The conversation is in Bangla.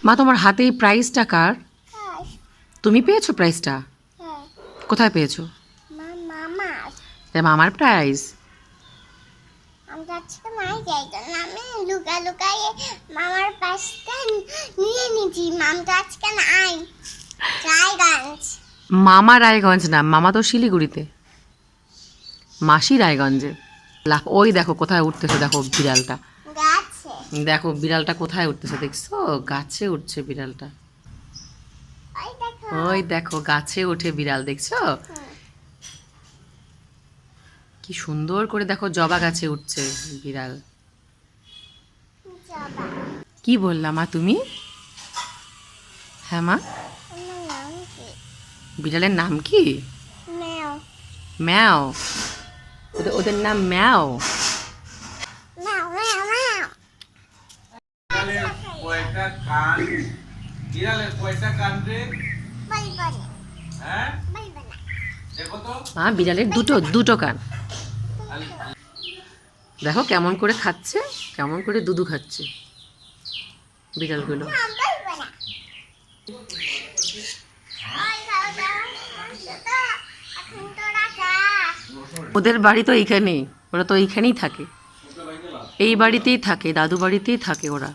মা তোমার হাতে এই প্রাইজটা কার? তুমি পেয়েছো প্রাইজটা? কোথায় পেয়েছো? মামার প্রাইজ। মামার পাশটা নিয়ে নিয়েছি। মামটা আজকে নাই রায়গঞ্জ। মামা রায়গঞ্জ না, মামা তো শিলিগুড়িতে, মাসি রায়গঞ্জে। ওই দেখো কোথায় উঠতেছে, দেখো বিড়ালটা, গাছে। দেখো বিড়ালটা কোথায় উঠতেছে, দেখছো? গাছে উঠছে বিড়ালটা। ওই দেখো গাছে উঠে বিড়াল, দেখছো? কি সুন্দর করে দেখো জবা গাছে উঠছে বিড়াল। কি বললাম মা তুমি? হ্যাঁ মা, বিড়ালের নাম কি? ম্যাও। ওদের নাম ম্যাও। মা বিড়ালের দুটো কান। দেখো কেমন করে খাচ্ছে, কেমন করে দুধু খাচ্ছে বিড়ালগুলো। ওদের বাড়ি তো এইখানেই, ওরা তো এইখানেই থাকে, এই বাড়িতেই থাকে, দাদু বাড়িতেই থাকে ওরা।